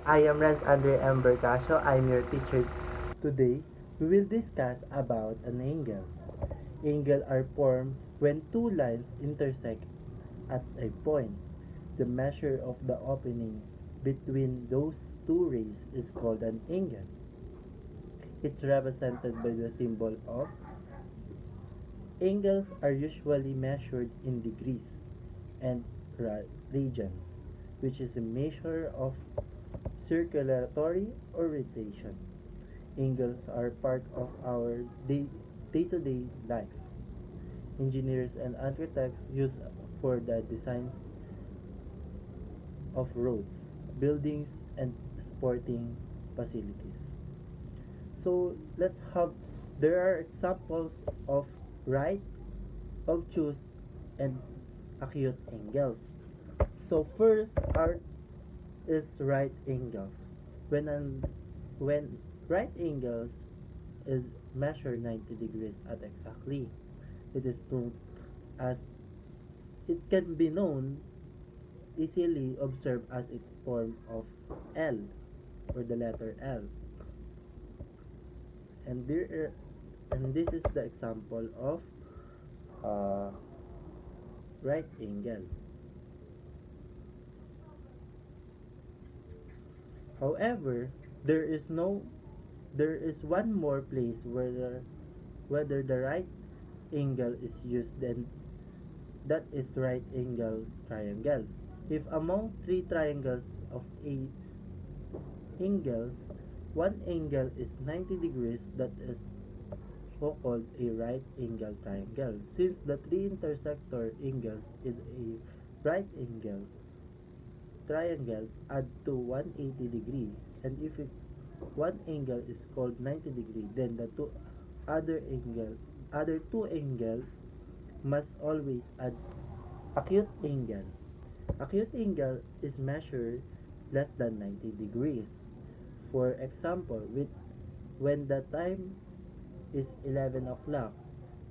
I am Renz Andre M. Bercasio. I'm your teacher. Today, we will discuss about an angle. Angles are formed when two lines intersect at a point. The measure of the opening between those two rays is called an angle. It's represented by the symbol of. Angles are usually measured in degrees and radians, which is a measure of circulatory or rotation. Angles are part of our day-to-day life. Engineers and architects use for the designs of roads, buildings, and sporting facilities. So let's have there are examples of right, obtuse, and acute angles. So first art is right angles. When an when right angles is measured 90 degrees at exactly, it is known as it can be known easily observed as a form of L or the letter L. And this is the example of uh, right angle. However, there is one more place where whether the right angle is used, then that is right angle triangle. If among three triangles of 8 angles, one angle is 90 degrees, that is so called a right angle triangle. Since the three intersector angles is a right angle triangle, add to 180 degree, and if one angle is called 90 degree, then the other two angle must always add acute angle. Acute angle is measured less than 90 degrees. For example, when the time is 11 o'clock,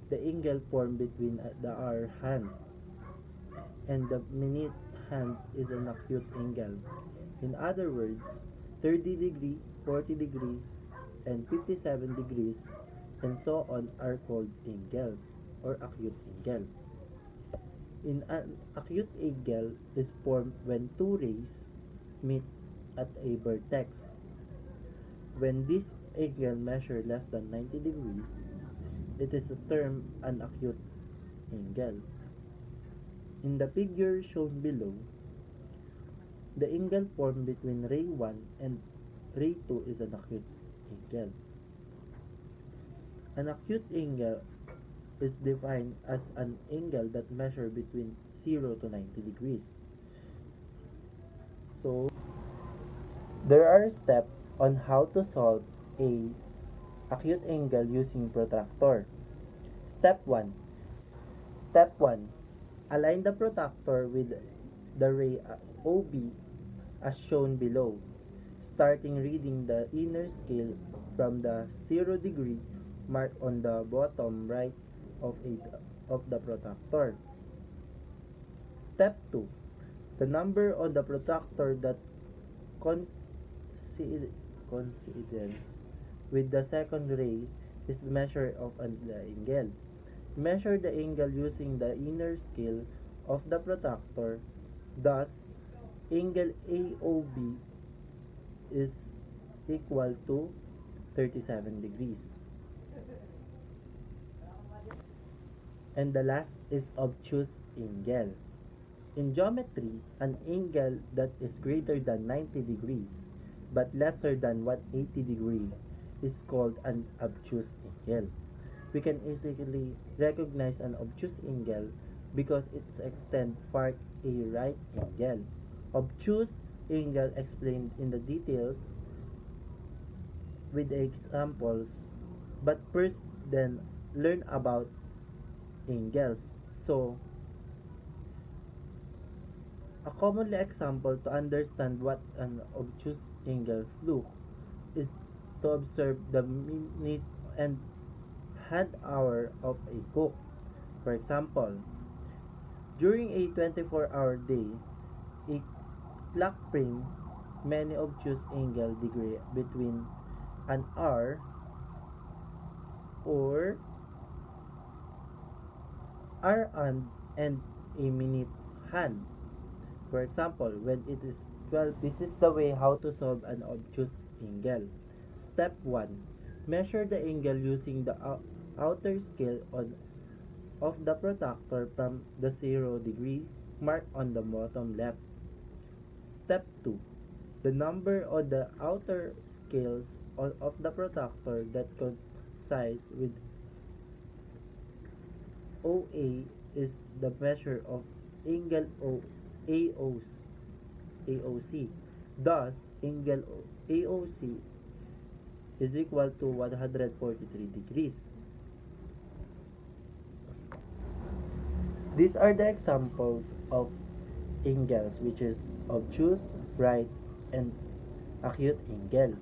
the angle formed between the hour hand and the minute hand is an acute angle. In other words, 30 degree, 40 degree, and 57 degrees, and so on are called angles or acute angle. In an acute angle is formed when two rays meet at a vertex. When this angle measures less than 90 degrees, it is termed an acute angle. In the figure shown below, the angle formed between ray 1 and ray 2 is an acute angle. An acute angle is defined as an angle that measures between 0 to 90 degrees. So, there are steps on how to solve a acute angle using protractor. Step 1. Step 1. Align the protractor with the ray OB as shown below, starting reading the inner scale from the 0 degree mark on the bottom right of the protractor. Step 2. The number on the protractor that coincides with the second ray is the measure of the angle. Measure the angle using the inner scale of the protractor. Thus, angle AOB is equal to 37 degrees. And the last is obtuse angle. In geometry, an angle that is greater than 90 degrees but lesser than 180 degrees is called an obtuse angle. We can easily recognize an obtuse angle because its extent forms a right angle. Obtuse angle explained in the details with examples, but first then learn about angles. So, a common example to understand what an obtuse angle looks is to observe the minute and hand hour of a cook. For example, during a 24-hour day, a clock frame many obtuse angle degree between an hour or hour and a minute hand. For example, when it is 12, this is the way how to solve an obtuse angle. Step 1. Measure the angle using the outer scale of the protractor from the 0 degree mark on the bottom left. Step 2. The number on the outer scales of the protractor that coincides with OA is the measure of angle AOC. Thus, angle AOC is equal to 143 degrees. These are the examples of angles, which is obtuse, right, and acute angle.